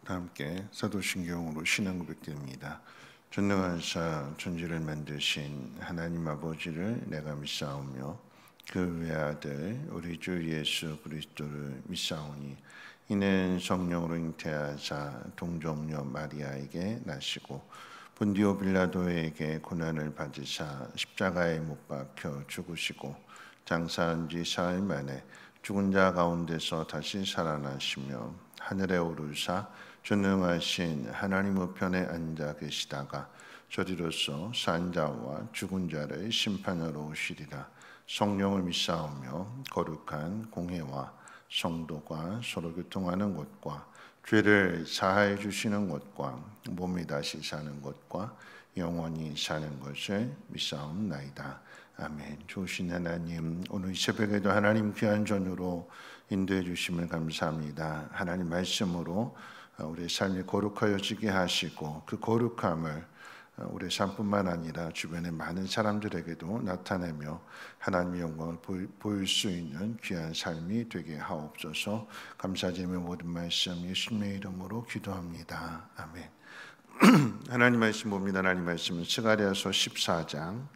다 함께 사도신경으로 신앙 고백드립니다. 전능하사 천지를 만드신 하나님 아버지를 내가 믿사오며 그 외아들 우리 주 예수 그리스도를 믿사오니 이는 성령으로 잉태하사 동정녀 마리아에게 나시고 본디오 빌라도에게 고난을 받으사 십자가에 못 박혀 죽으시고 장사한 지 사흘 만에 죽은 자 가운데서 다시 살아나시며 하늘에 오르사 전능하신 하나님 우편에 앉아 계시다가 저리로서 산 자와 죽은 자를 심판하러 오시리라. 성령을 믿사오며 거룩한 공회와 성도가 서로 교통하는 것과 죄를 사하여 주시는 것과 몸이 다시 사는 것과 영원히 사는 것을 믿사옵나이다. 아멘. 좋으신 하나님, 오늘 이 새벽에도 하나님 귀한 전으로 인도해 주심을 감사합니다. 하나님 말씀으로 우리의 삶이 거룩하여지게 하시고 그 거룩함을 우리의 삶뿐만 아니라 주변의 많은 사람들에게도 나타내며 하나님의 영광을 보일 수 있는 귀한 삶이 되게 하옵소서. 감사드리며 모든 말씀 예수님의 이름으로 기도합니다. 아멘. 하나님 말씀 봅니다. 하나님 말씀은 스가랴서 14장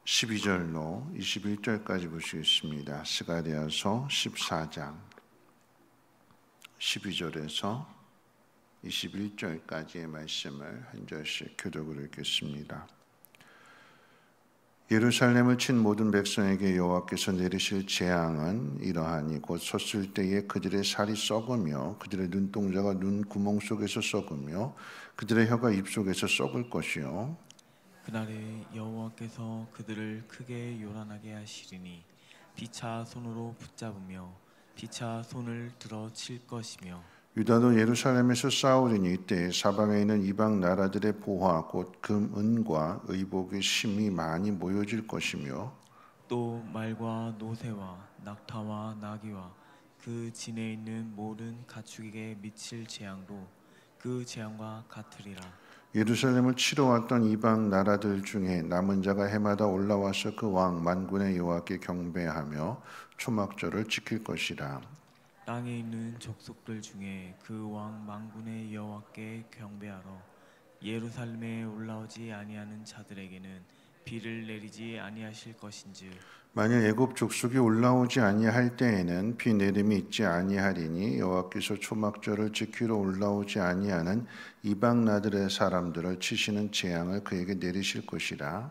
12절로 21절까지 보시겠습니다. 스가랴서 14장 12절에서 21절까지의 말씀을 한 절씩 교독으로 읽겠습니다. 예루살렘을 친 모든 백성에게 여호와께서 내리실 재앙은 이러하니 곧 섰을 때에 그들의 살이 썩으며 그들의 눈동자가 눈 구멍 속에서 썩으며 그들의 혀가 입 속에서 썩을 것이요 그날에 여호와께서 그들을 크게 요란하게 하시리니 피차 손으로 붙잡으며 피차 손을 들어 칠 것이며 유다도 예루살렘에서 싸우리니 이때 사방에 있는 이방 나라들의 보화 곧 금, 은과 의복의 심이 많이 모여질 것이며 또 말과 노새와 낙타와 나귀와 그 진에 있는 모든 가축에게 미칠 재앙도 그 재앙과 같으리라. 예루살렘을 치러 왔던 이방 나라들 중에 남은 자가 해마다 올라와서 그 왕 만군의 여호와께 경배하며 초막절을 지킬 것이라. 땅에 있는 족속들 중에 그 왕 만군의 여호와께 경배하러 예루살렘에 올라오지 아니하는 자들에게는 비를 내리지 아니하실 것인즉 만일 애굽 족속이 올라오지 아니할 때에는 비 내림이 있지 아니하리니 여호와께서 초막절을 지키러 올라오지 아니하는 이방 나라들의 사람들을 치시는 재앙을 그에게 내리실 것이라.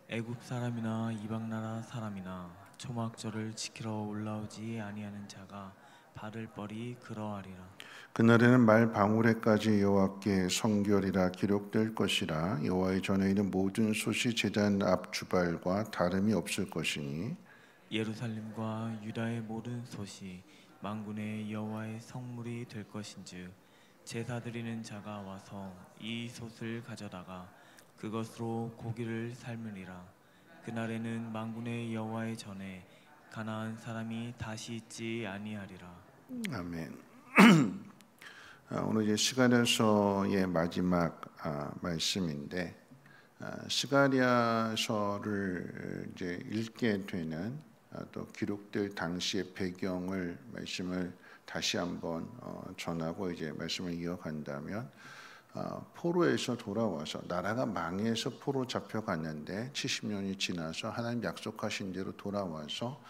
애굽 사람이나 이방 나라 사람이나 초막절을 지키러 올라오지 아니하는 자가 받을 벌이 그러하리라. 그날에는 말 방울에까지 여호와께 성결이라 기록될 것이라. 여호와의 전에 있는 모든 솥이 제단 앞 주발과 다름이 없을 것이니 예루살렘과 유다의 모든 솥이 만군의 여호와의 성물이 될 것인즉 제사 드리는 자가 와서 이 솥을 가져다가 그것으로 고기를 삶으리라. 그날에는 만군의 여호와의 전에 가나안 사람이 다시 있지 아니하리라. 아멘. 오늘 이제 스가랴서의 마지막 말씀인데 스가랴서를 이제 읽게 되는 또 기록될 당시의 배경을 말씀을 다시 한번 전하고 이제 말씀을 이어간다면 포로에서 돌아와서 나라가 망해서 포로 잡혀갔는데 70년이 지나서 하나님 약속하신 대로 돌아와서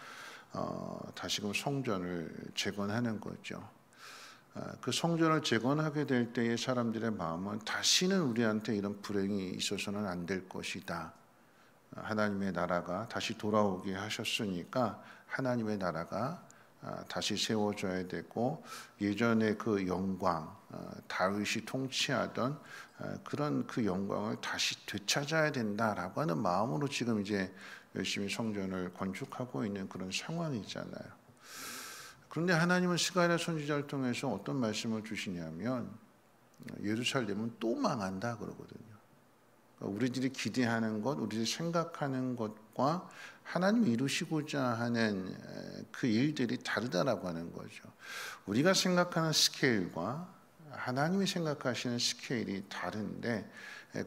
다시금 성전을 재건하는 거죠. 그 성전을 재건하게 될 때의 사람들의 마음은 다시는 우리한테 이런 불행이 있어서는 안 될 것이다. 하나님의 나라가 다시 돌아오게 하셨으니까 하나님의 나라가 다시 세워져야 되고 예전의 그 영광, 다윗이 통치하던 그런 그 영광을 다시 되찾아야 된다라고 하는 마음으로 지금 이제 열심히 성전을 건축하고 있는 그런 상황이잖아요. 그런데 하나님은 스가랴 선지자를 통해서 어떤 말씀을 주시냐면 예루살렘은 또 망한다 그러거든요. 우리들이 기대하는 것, 우리들이 생각하는 것과 하나님이 이루시고자 하는 그 일들이 다르다라고 하는 거죠. 우리가 생각하는 스케일과 하나님이 생각하시는 스케일이 다른데,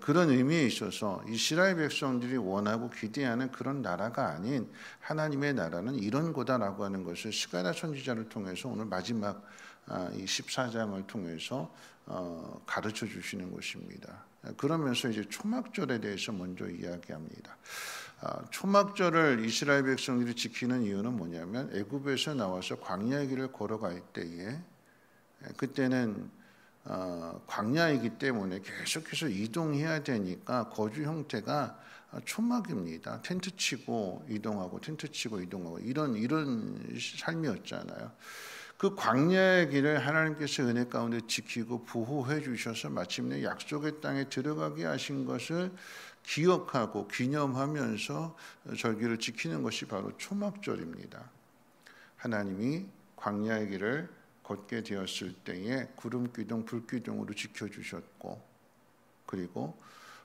그런 의미에 있어서 이스라엘 백성들이 원하고 기대하는 그런 나라가 아닌 하나님의 나라는 이런 거다라고 하는 것을 스가랴 선지자를 통해서 오늘 마지막 이 14장을 통해서 가르쳐 주시는 것입니다. 그러면서 이제 초막절에 대해서 먼저 이야기합니다. 초막절을 이스라엘 백성들이 지키는 이유는 뭐냐면, 애굽에서 나와서 광야의 길을 걸어갈 때에, 그때는 광야이기 때문에 계속해서 이동해야 되니까 거주 형태가 초막입니다. 텐트 치고 이동하고 텐트 치고 이동하고 이런 삶이었잖아요. 그 광야의 길을 하나님께서 은혜 가운데 지키고 보호해 주셔서 마침내 약속의 땅에 들어가게 하신 것을 기억하고 기념하면서 절기를 지키는 것이 바로 초막절입니다. 하나님이 광야의 길을 걷게 되었을 때에 구름 기둥, 불 기둥으로 지켜주셨고, 그리고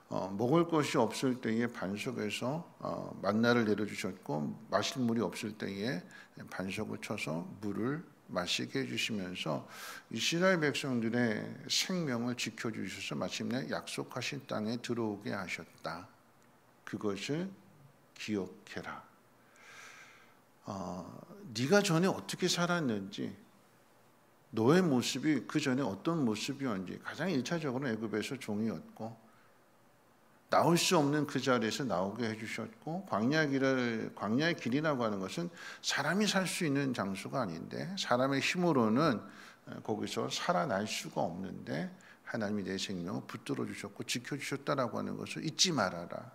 먹을 것이 없을 때에 반석에서 만나를 내려주셨고, 마실 물이 없을 때에 반석을 쳐서 물을 마시게 해주시면서 이스라엘 백성들의 생명을 지켜주셔서 마침내 약속하신 땅에 들어오게 하셨다. 그것을 기억해라. 네가 전에 어떻게 살았는지, 너의 모습이 그 전에 어떤 모습이었는지, 가장 1차적으로 애굽에서 종이었고 나올 수 없는 그 자리에서 나오게 해주셨고, 광야의 길이라고 하는 것은 사람이 살 수 있는 장소가 아닌데, 사람의 힘으로는 거기서 살아날 수가 없는데 하나님이 내 생명을 붙들어 주셨고 지켜주셨다라고 하는 것을 잊지 말아라.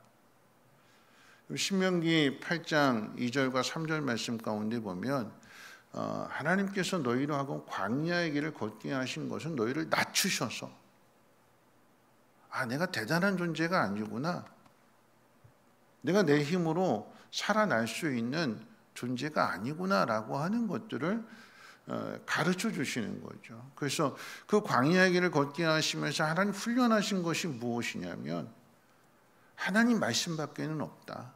신명기 8장 2절과 3절 말씀 가운데 보면, 하나님께서 너희로 하고 광야의 길을 걷게 하신 것은 너희를 낮추셔서, 내가 대단한 존재가 아니구나, 내가 내 힘으로 살아날 수 있는 존재가 아니구나라고 하는 것들을 가르쳐 주시는 거죠. 그래서 그 광야의 길을 걷게 하시면서 하나님 훈련하신 것이 무엇이냐면, 하나님 말씀밖에는 없다.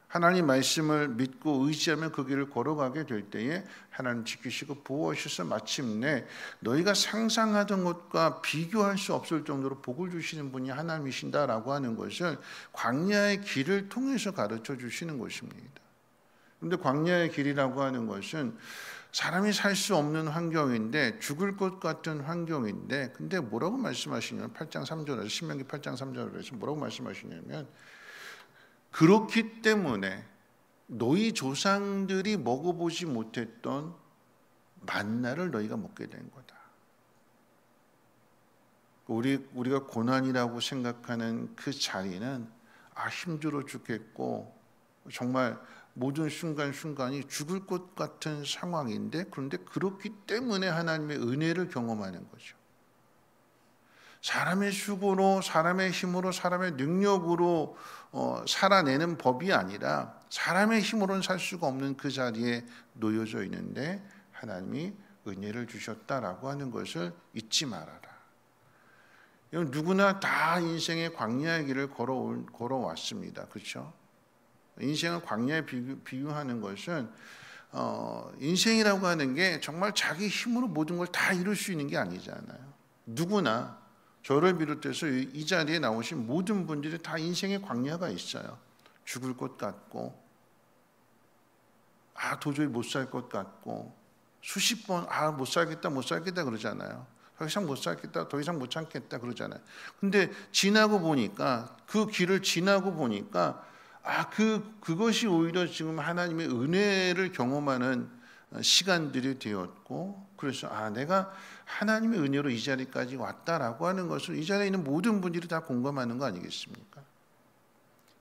하나님 말씀을 믿고 의지하며 그 길을 걸어가게 될 때에 하나님 지키시고 보호하셔서 마침내 너희가 상상하던 것과 비교할 수 없을 정도로 복을 주시는 분이 하나님이신다라고 하는 것을 광야의 길을 통해서 가르쳐 주시는 것입니다. 그런데 광야의 길이라고 하는 것은 사람이 살 수 없는 환경인데, 죽을 것 같은 환경인데, 근데 뭐라고 말씀하시냐면 8장 3절에서, 신명기 8장 3절에서 뭐라고 말씀하시냐면, 그렇기 때문에 너희 조상들이 먹어보지 못했던 만나를 너희가 먹게 된 거다. 우리가 고난이라고 생각하는 그 자리는 힘들어 죽겠고 정말 모든 순간순간이 죽을 것 같은 상황인데, 그런데 그렇기 때문에 하나님의 은혜를 경험하는 거죠. 사람의 수고로, 사람의 힘으로, 사람의 능력으로 살아내는 법이 아니라 사람의 힘으로는 살 수가 없는 그 자리에 놓여져 있는데 하나님이 은혜를 주셨다라고 하는 것을 잊지 말아라. 누구나 다 인생의 광야의 길을 걸어왔습니다. 그렇죠? 인생을 광야에 비유하는 것은 인생이라고 하는 게 정말 자기 힘으로 모든 걸 다 이룰 수 있는 게 아니잖아요. 누구나, 저를 비롯해서 이 자리에 나오신 모든 분들이 다 인생의 광야가 있어요. 죽을 것 같고, 도저히 못 살 것 같고, 수십 번 못 살겠다 그러잖아요. 더 이상 못 살겠다, 더 이상 못 참겠다 그러잖아요. 근데 지나고 보니까, 그 길을 지나고 보니까 그것이 오히려 지금 하나님의 은혜를 경험하는 시간들이 되었고, 그래서 내가 하나님의 은혜로 이 자리까지 왔다라고 하는 것을 이 자리에 있는 모든 분들이 다 공감하는 거 아니겠습니까?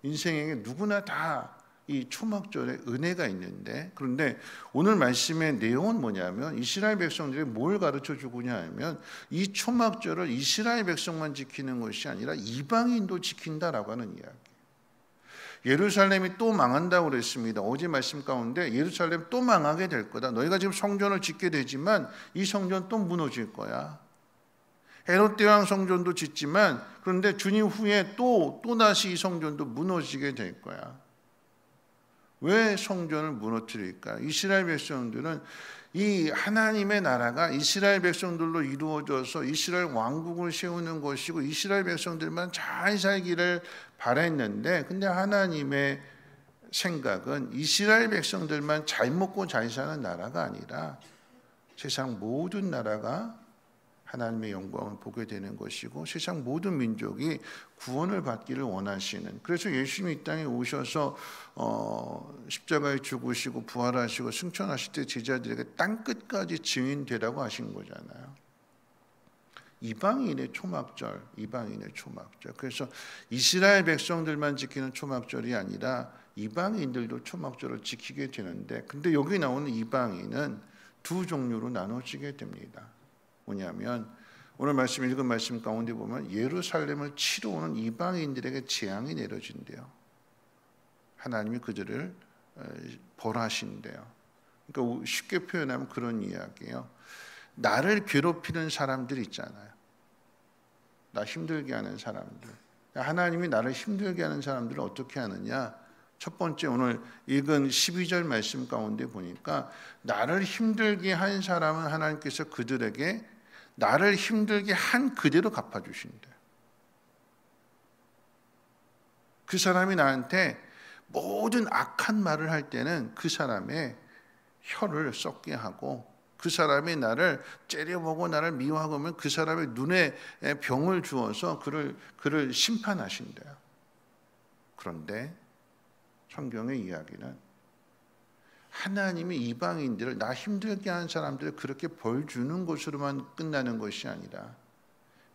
인생에 누구나 다 이 초막절에 은혜가 있는데, 그런데 오늘 말씀의 내용은 뭐냐면, 이스라엘 백성들이 뭘 가르쳐 주고냐 하면, 이 초막절을 이스라엘 백성만 지키는 것이 아니라 이방인도 지킨다라고 하는 이야기. 예루살렘이 또 망한다고 그랬습니다. 어제 말씀 가운데 예루살렘 또 망하게 될 거다. 너희가 지금 성전을 짓게 되지만 이 성전 또 무너질 거야. 헤롯 대왕 성전도 짓지만, 그런데 주님 후에 또다시 이 성전도 무너지게 될 거야. 왜 성전을 무너뜨릴까? 이스라엘 백성들은 이 하나님의 나라가 이스라엘 백성들로 이루어져서 이스라엘 왕국을 세우는 것이고 이스라엘 백성들만 잘 살기를 바랬는데, 근데 하나님의 생각은 이스라엘 백성들만 잘 먹고 잘 사는 나라가 아니라 세상 모든 나라가 하나님의 영광을 보게 되는 것이고 세상 모든 민족이 구원을 받기를 원하시는, 그래서 예수님이 이 땅에 오셔서 십자가에 죽으시고 부활하시고 승천하실 때 제자들에게 땅끝까지 증인되라고 하신 거잖아요. 이방인의 초막절, 이방인의 초막절. 그래서 이스라엘 백성들만 지키는 초막절이 아니라 이방인들도 초막절을 지키게 되는데, 근데 여기 나오는 이방인은 두 종류로 나눠지게 됩니다. 뭐냐면 오늘 말씀 읽은 말씀 가운데 보면 예루살렘을 치러 오는 이방인들에게 재앙이 내려진대요. 하나님이 그들을 벌하신대요. 그러니까 쉽게 표현하면 그런 이야기예요. 나를 괴롭히는 사람들 있잖아요. 나 힘들게 하는 사람들. 하나님이 나를 힘들게 하는 사람들을 어떻게 하느냐? 첫 번째 오늘 읽은 12절 말씀 가운데 보니까 나를 힘들게 한 사람은 하나님께서 그들에게 나를 힘들게 한 그대로 갚아주신대요. 그 사람이 나한테 모든 악한 말을 할 때는 그 사람의 혀를 썩게 하고 그 사람이 나를 째려보고 나를 미워하고 하면 그 사람의 눈에 병을 주어서 그를 심판하신대요. 그런데 성경의 이야기는 하나님이 이방인들을, 나 힘들게 한 사람들을 그렇게 벌 주는 것으로만 끝나는 것이 아니라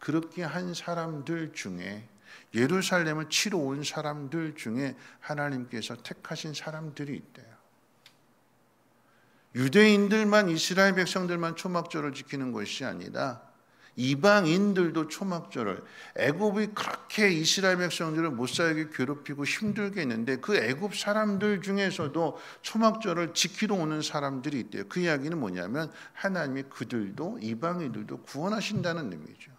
그렇게 한 사람들 중에, 예루살렘을 치러 온 사람들 중에 하나님께서 택하신 사람들이 있대요. 유대인들만, 이스라엘 백성들만 초막절을 지키는 것이 아니라 이방인들도 초막절을, 애굽이 그렇게 이스라엘 백성들을 못 살게 괴롭히고 힘들게 했는데 그 애굽 사람들 중에서도 초막절을 지키러 오는 사람들이 있대요. 그 이야기는 뭐냐면 하나님이 그들도, 이방인들도 구원하신다는 의미죠.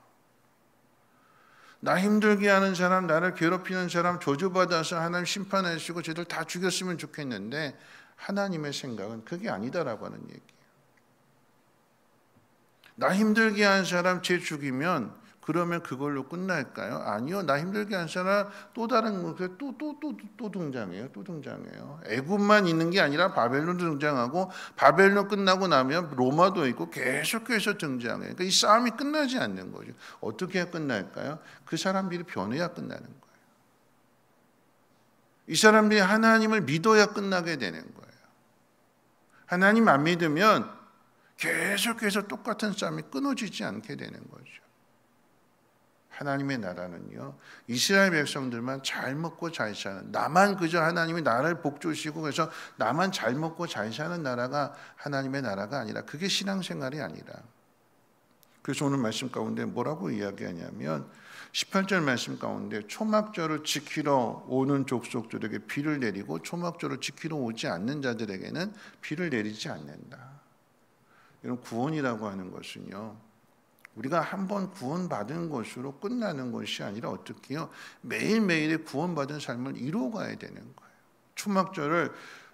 나 힘들게 하는 사람, 나를 괴롭히는 사람 저주받아서 하나님 심판하시고 쟤들 다 죽였으면 좋겠는데 하나님의 생각은 그게 아니다라고 하는 얘기예요. 나 힘들게 한 사람 쟤 죽이면 그러면 그걸로 끝날까요? 아니요. 나 힘들게 한 사람 또 다른 것에 또 등장해요. 또 등장해요. 애굽만 있는 게 아니라 바벨론도 등장하고 바벨론 끝나고 나면 로마도 있고 계속해서 등장해요. 그러니까 이 싸움이 끝나지 않는 거죠. 어떻게 끝날까요? 그 사람들이 변해야 끝나는 거예요. 이 사람들이 하나님을 믿어야 끝나게 되는 거예요. 하나님 안 믿으면 계속해서 똑같은 싸움이 끊어지지 않게 되는 거죠. 하나님의 나라는요, 이스라엘 백성들만 잘 먹고 잘 사는, 나만 그저 하나님이 나를 복 주시고 그래서 나만 잘 먹고 잘 사는 나라가 하나님의 나라가 아니라, 그게 신앙생활이 아니라. 그래서 오늘 말씀 가운데 뭐라고 이야기하냐면 18절 말씀 가운데 초막절을 지키러 오는 족속들에게 비를 내리고 초막절을 지키러 오지 않는 자들에게는 비를 내리지 않는다. 이런 구원이라고 하는 것은요, 우리가 한번 구원받은 것으로 끝나는 것이 아니라 어떻게 해요? 매일매일의 구원받은 삶을 이루어가야 되는 거예요. 초막절을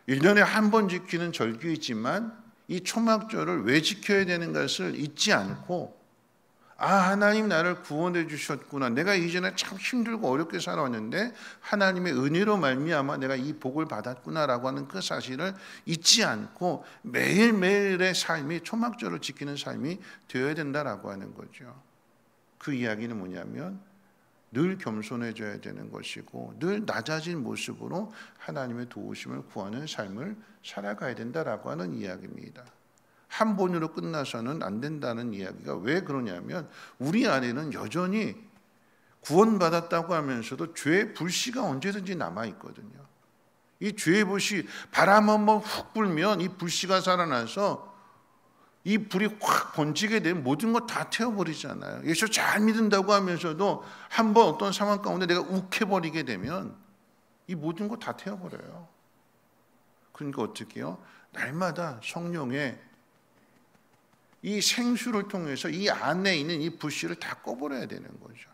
1년에 한 번 지키는 절기이지만 이 초막절을 왜 지켜야 되는 것을 잊지 않고, 하나님 나를 구원해 주셨구나. 내가 이전에 참 힘들고 어렵게 살아왔는데 하나님의 은혜로 말미암아 내가 이 복을 받았구나라고 하는 그 사실을 잊지 않고 매일매일의 삶이 초막절을 지키는 삶이 되어야 된다라고 하는 거죠. 그 이야기는 뭐냐면 늘 겸손해져야 되는 것이고 늘 낮아진 모습으로 하나님의 도우심을 구하는 삶을 살아가야 된다라고 하는 이야기입니다. 한 번으로 끝나서는 안 된다는 이야기가 왜 그러냐면 우리 안에는 여전히 구원받았다고 하면서도 죄의 불씨가 언제든지 남아있거든요. 이 죄의 불씨, 바람 한번 훅 불면 이 불씨가 살아나서 이 불이 확 번지게 되면 모든 것 다 태워버리잖아요. 예수 잘 믿는다고 하면서도 한번 어떤 상황 가운데 내가 욱해버리게 되면 이 모든 것 다 태워버려요. 그러니까 어떻게 해요? 날마다 성령의 이 생수를 통해서 이 안에 있는 이 불씨를 다 꺼버려야 되는 거죠.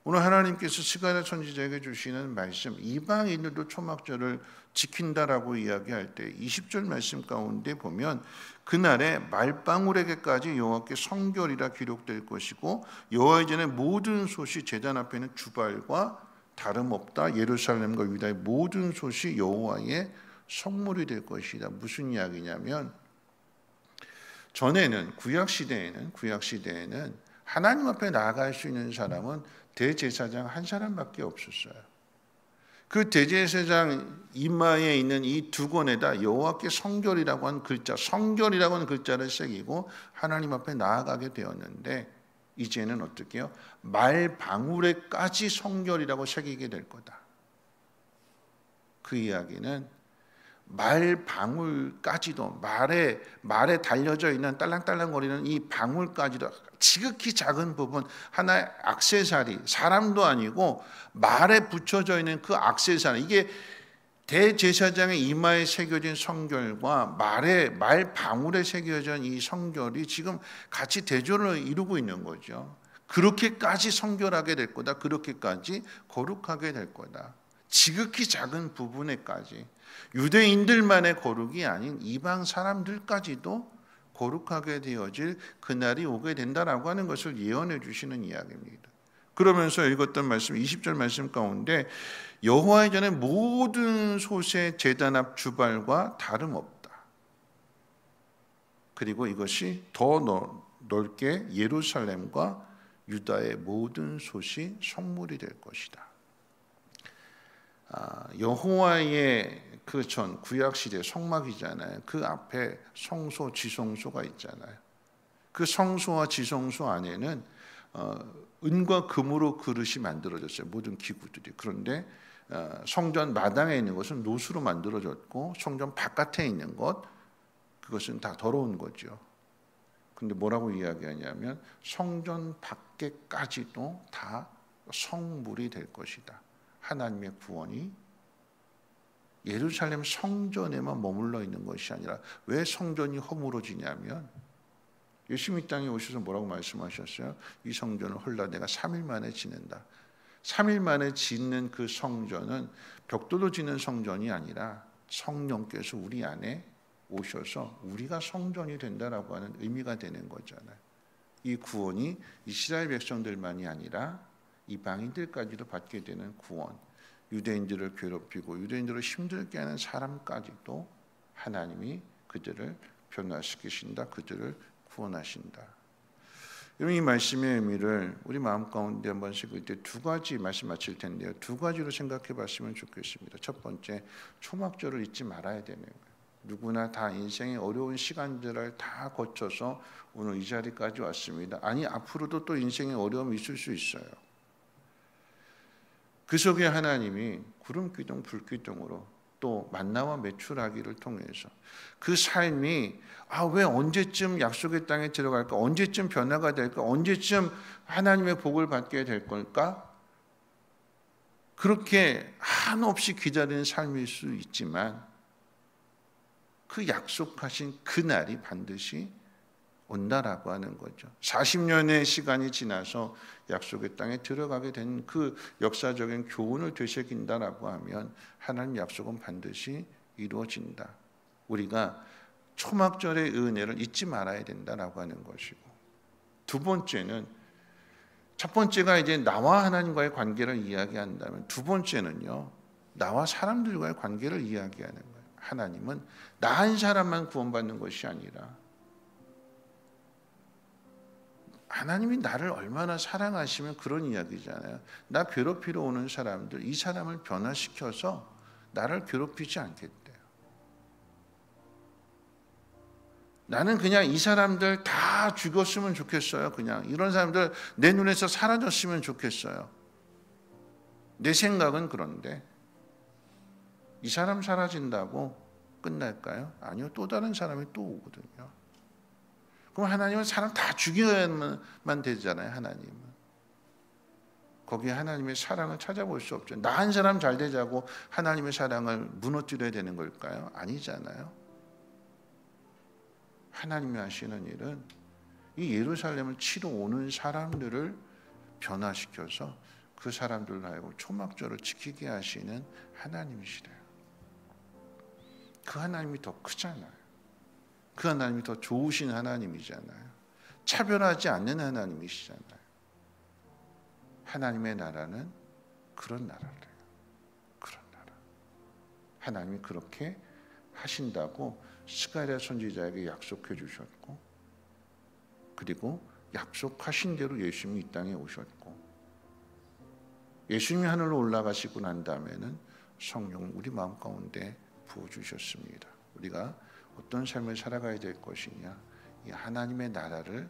오늘 하나님께서 스가랴 선지자에게 주시는 말씀, 이방인들도 초막절을 지킨다라고 이야기할 때 20절 말씀 가운데 보면 그날에 말방울에게까지 여호와께 성결이라 기록될 것이고 여호와의 전에 모든 솥이 제단 앞에는 주발과 다름없다. 예루살렘과 유다의 모든 솥이 여호와의 성물이 될 것이다. 무슨 이야기냐면 전에는 구약 시대에는 하나님 앞에 나아갈 수 있는 사람은 대제사장 한 사람밖에 없었어요. 그 대제사장 이마에 있는 이 두 권에다 여호와께 성결이라고 하는 글자, 성결이라고 하는 글자를 새기고 하나님 앞에 나아가게 되었는데 이제는 어떻게 해요? 말방울에까지 성결이라고 새기게 될 거다. 그 이야기는 말방울까지도 말에 달려져 있는 딸랑딸랑거리는 이 방울까지도 지극히 작은 부분 하나의 액세서리, 사람도 아니고 말에 붙여져 있는 그 액세서리, 이게 대제사장의 이마에 새겨진 성결과 말방울에 새겨진 이 성결이 지금 같이 대조를 이루고 있는 거죠. 그렇게까지 성결하게 될 거다. 그렇게까지 거룩하게 될 거다. 지극히 작은 부분에까지 유대인들만의 거룩이 아닌 이방 사람들까지도 거룩하게 되어질 그날이 오게 된다라고 하는 것을 예언해 주시는 이야기입니다. 그러면서 읽었던 말씀 20절 말씀 가운데 여호와의 전에 모든 솥의 제단 앞 주발과 다름없다. 그리고 이것이 더 넓게 예루살렘과 유다의 모든 솥이 성물이 될 것이다. 여호와의 그 전 구약 시대 성막이잖아요. 그 앞에 성소, 지성소가 있잖아요. 그 성소와 지성소 안에는 은과 금으로 그릇이 만들어졌어요. 모든 기구들이. 그런데 성전 마당에 있는 것은 노수로 만들어졌고 성전 바깥에 있는 것 그것은 다 더러운 거죠. 근데 뭐라고 이야기하냐면 성전 밖에까지도 다 성물이 될 것이다. 하나님의 구원이 예루살렘 성전에만 머물러 있는 것이 아니라 왜 성전이 허물어지냐면 예수님 이 땅에 오셔서 뭐라고 말씀하셨어요? 이 성전을 헐라 내가 3일 만에 짓는다. 3일 만에 짓는 그 성전은 벽돌로 짓는 성전이 아니라 성령께서 우리 안에 오셔서 우리가 성전이 된다라고 하는 의미가 되는 거잖아요. 이 구원이 이스라엘 백성들만이 아니라 이방인들까지도 받게 되는 구원, 유대인들을 괴롭히고 유대인들을 힘들게 하는 사람까지도 하나님이 그들을 변화시키신다, 그들을 구원하신다. 여러분 이 말씀의 의미를 우리 마음 가운데 한 번씩 그때 두 가지 말씀 마칠 텐데요. 두 가지로 생각해 봤으면 좋겠습니다. 첫 번째, 초막절을 잊지 말아야 되는 거예요. 누구나 다 인생의 어려운 시간들을 다 거쳐서 오늘 이 자리까지 왔습니다. 아니 앞으로도 또 인생의 어려움이 있을 수 있어요. 그 속에 하나님이 구름기둥 불기둥으로 또 만나와 메추라기를 통해서 그 삶이 왜 언제쯤 약속의 땅에 들어갈까? 언제쯤 변화가 될까? 언제쯤 하나님의 복을 받게 될 걸까? 그렇게 한없이 기다리는 삶일 수 있지만 그 약속하신 그날이 반드시 온다라고 하는 거죠. 40년의 시간이 지나서 약속의 땅에 들어가게 된 그 역사적인 교훈을 되새긴다라고 하면 하나님 약속은 반드시 이루어진다. 우리가 초막절의 은혜를 잊지 말아야 된다라고 하는 것이고, 두 번째는, 첫 번째가 이제 나와 하나님과의 관계를 이야기한다면 두 번째는요, 나와 사람들과의 관계를 이야기하는 거예요. 하나님은 나 한 사람만 구원받는 것이 아니라 하나님이 나를 얼마나 사랑하시면 그런 이야기잖아요. 나 괴롭히러 오는 사람들, 이 사람을 변화시켜서 나를 괴롭히지 않겠대요. 나는 그냥 이 사람들 다 죽었으면 좋겠어요. 그냥 이런 사람들 내 눈에서 사라졌으면 좋겠어요. 내 생각은 그런데 이 사람 사라진다고 끝날까요? 아니요. 또 다른 사람이 또 오거든요. 그럼 하나님은 사람 다 죽여야만 되잖아요. 하나님은. 거기에 하나님의 사랑을 찾아볼 수 없죠. 나 한 사람 잘 되자고 하나님의 사랑을 무너뜨려야 되는 걸까요? 아니잖아요. 하나님이 하시는 일은 이 예루살렘을 치러 오는 사람들을 변화시켜서 그 사람들로 하여금 초막절을 지키게 하시는 하나님이시래요. 그 하나님이 더 크잖아요. 그 하나님이 더 좋으신 하나님이잖아요. 차별하지 않는 하나님이시잖아요. 하나님의 나라는 그런 나라래요. 그런 나라. 하나님이 그렇게 하신다고 스가랴 선지자에게 약속해 주셨고, 그리고 약속하신 대로 예수님이 이 땅에 오셨고, 예수님이 하늘로 올라가시고 난 다음에는 성령을 우리 마음 가운데 부어주셨습니다. 우리가 어떤 삶을 살아가야 될 것이냐, 이 하나님의 나라를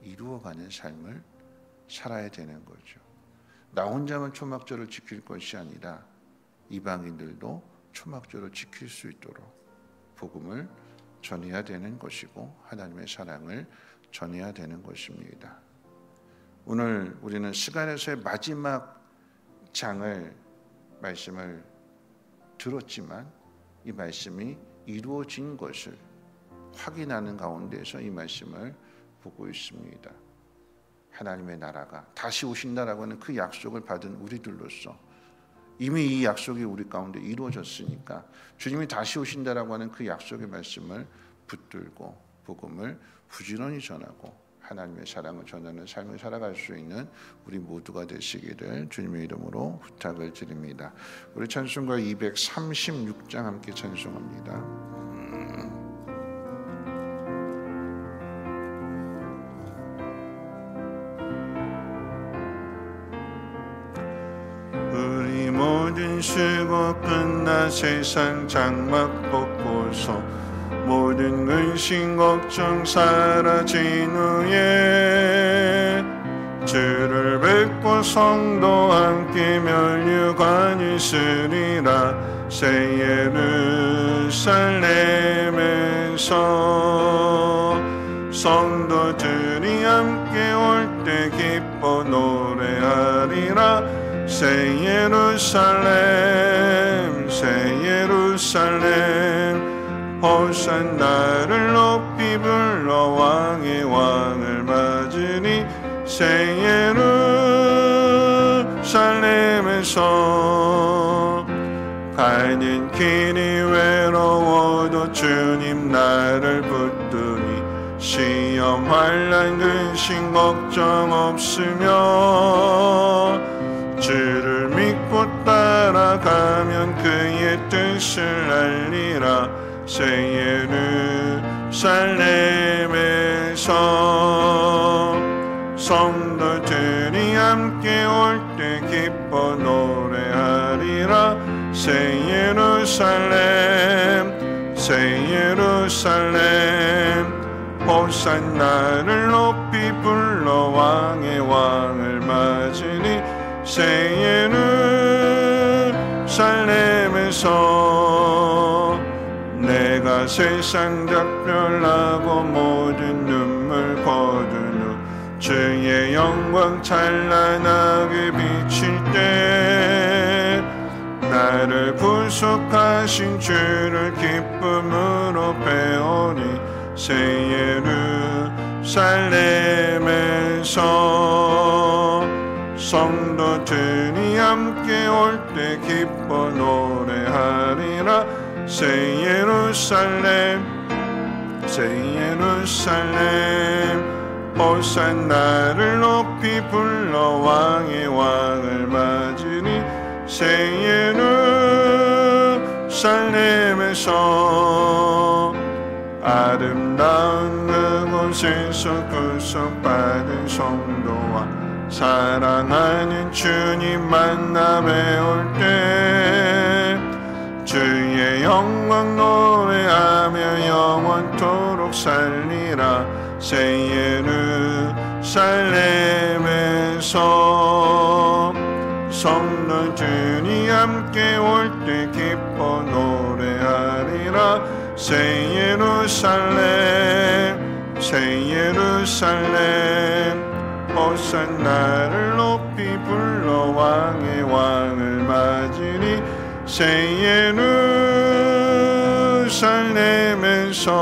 이루어가는 삶을 살아야 되는 거죠. 나 혼자만 초막절을 지킬 것이 아니라 이방인들도 초막절을 지킬 수 있도록 복음을 전해야 되는 것이고, 하나님의 사랑을 전해야 되는 것입니다. 오늘 우리는 스가랴서의 마지막 장을 말씀을 들었지만 이 말씀이 이루어진 것을 확인하는 가운데서 이 말씀을 보고 있습니다. 하나님의 나라가 다시 오신다라고 하는 그 약속을 받은 우리들로서 이미 이 약속이 우리 가운데 이루어졌으니까 주님이 다시 오신다라고 하는 그 약속의 말씀을 붙들고 복음을 부지런히 전하고 하나님의 사랑을 전하는 삶을 살아갈 수 있는 우리 모두가 되시기를 주님의 이름으로 부탁을 드립니다. 우리 찬송가 236장 함께 찬송합니다. 우리 모든 수고 끝나 세상 장막 벗고서 모든 근심 걱정 사라진 후에 주를 뵙고 성도 함께 면류관이 쓰리라. 새 예루살렘에서 성도들이 함께 올 때 기뻐 노래하리라. 새 예루살렘 새 예루살렘 호산나를 높이 불러 왕의 왕을 맞으니. 새 예루살렘에서 가는 길이 외로워도 주님 나를 붙드니. 시험 환난 근심 걱정 없으며 주를 믿고 따라가면 그의 뜻을 알리라. 새 예루살렘에서 성도들이 함께 올 때 기뻐 노래하리라. 새 예루살렘 새 예루살렘 호산나를 높이 불러 왕의 왕을 맞으니. 새 예루살렘에서 내가 세상 작별하고 모든 눈물 거둔 후 주의 영광 찬란하게 비칠 때 나를 구속하신 주를 기쁨으로 배우니. 새 예루살렘에서 성도들이 함께 올 때 기뻐 노래하리라. 새 예루살렘 새 예루살렘 호산나를 높이 불러 왕의 왕을 맞으니. 새 예루살렘에서 아름다운 그곳에서 구속받은 성도와 사랑하는 주님 만남에 올 때 주의 영광 노래하며 영원토록 살리라. 새 예루살렘에서 성도들이 함께 올 때 기뻐 노래하리라. 새 예루살렘 새 예루살렘 호산나를 높이 불러 왕의 왕을 맞으니. 새 예루살렘에서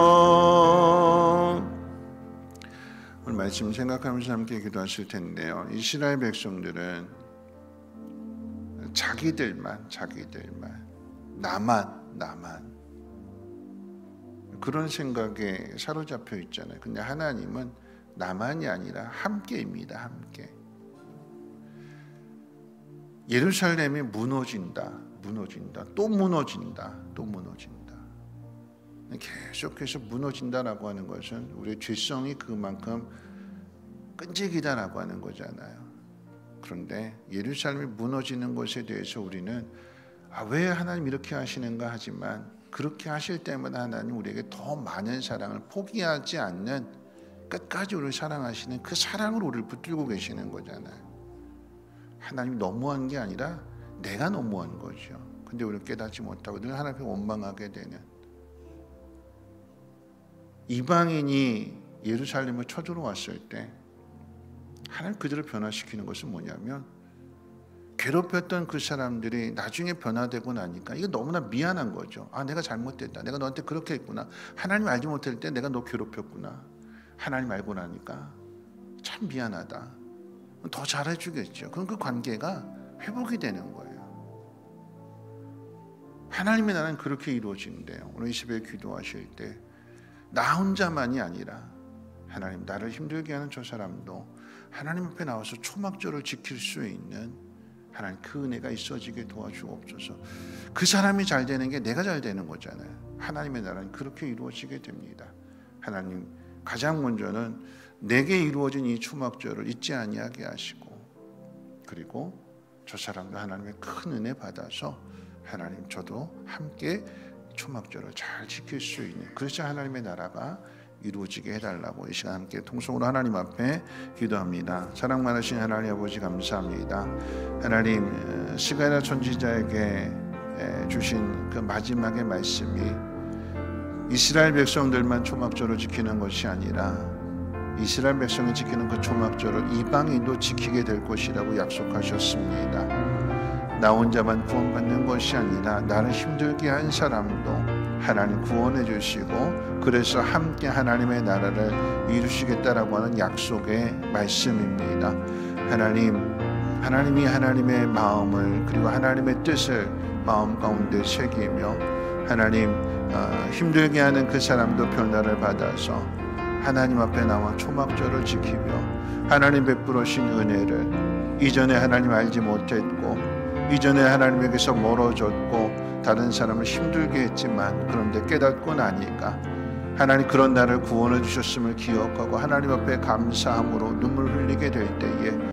오늘 말씀 생각하면서 함께 기도하실 텐데요. 이스라엘 백성들은 자기들만 나만 그런 생각에 사로잡혀 있잖아요. 근데 하나님은 나만이 아니라 함께입니다. 함께. 예루살렘이 무너진다. 또 무너진다. 계속해서 무너진다라고 하는 것은 우리의 죄성이 그만큼 끈질기다라고 하는 거잖아요. 그런데 예루살렘이 무너지는 것에 대해서 우리는 왜 하나님 이렇게 하시는가 하지만 그렇게 하실 때마다 하나님 우리에게 더 많은 사랑을 포기하지 않는 끝까지 우리를 사랑하시는 그 사랑으로 우리를 붙들고 계시는 거잖아요. 하나님이 너무한 게 아니라 내가 너무한 거죠. 근데 우리를 깨닫지 못하고 늘 하나님 앞에 원망하게 되는, 이방인이 예루살렘을 쳐들어왔을 때 하나님 그들을 변화시키는 것은 뭐냐면, 괴롭혔던 그 사람들이 나중에 변화되고 나니까 이게 너무나 미안한 거죠. 내가 잘못됐다. 내가 너한테 그렇게 했구나. 하나님 알지 못할 때 내가 너 괴롭혔구나. 하나님 알고 나니까 참 미안하다. 더 잘해주겠죠. 그럼 그 관계가 회복이 되는 거예요. 하나님의 나라는 그렇게 이루어지는데요. 오늘 이 새벽에 기도하실 때 나 혼자만이 아니라 하나님, 나를 힘들게 하는 저 사람도 하나님 앞에 나와서 초막절을 지킬 수 있는 하나님 그 은혜가 있어지게 도와주옵소서. 그 사람이 잘 되는 게 내가 잘 되는 거잖아요. 하나님의 나라는 그렇게 이루어지게 됩니다. 하나님, 가장 먼저는 내게 이루어진 이 초막절을 잊지 아니하게 하시고, 그리고 저 사람도 하나님의 큰 은혜 받아서 하나님, 저도 함께 초막절을 잘 지킬 수 있는, 그래서 하나님의 나라가 이루어지게 해달라고 이 시간 함께 통성으로 하나님 앞에 기도합니다. 사랑 많으신 하나님 아버지, 감사합니다. 하나님, 스가랴 선지자에게 주신 그 마지막의 말씀이 이스라엘 백성들만 초막절을 지키는 것이 아니라 이스라엘 백성이 지키는 그 초막절을 이방인도 지키게 될 것이라고 약속하셨습니다. 나 혼자만 구원받는 것이 아니라 나를 힘들게 한 사람도 하나님 구원해 주시고, 그래서 함께 하나님의 나라를 이루시겠다라고 하는 약속의 말씀입니다. 하나님이 하나님의 마음을, 그리고 하나님의 뜻을 마음 가운데 새기며 하나님, 힘들게 하는 그 사람도 변화를 받아서 하나님 앞에 나와 초막절을 지키며 하나님 베풀으신 은혜를, 이전에 하나님 알지 못했고 이전에 하나님에게서 멀어졌고 다른 사람을 힘들게 했지만, 그런데 깨닫고 나니까 하나님 그런 나를 구원해 주셨음을 기억하고 하나님 앞에 감사함으로 눈물 흘리게 될 때에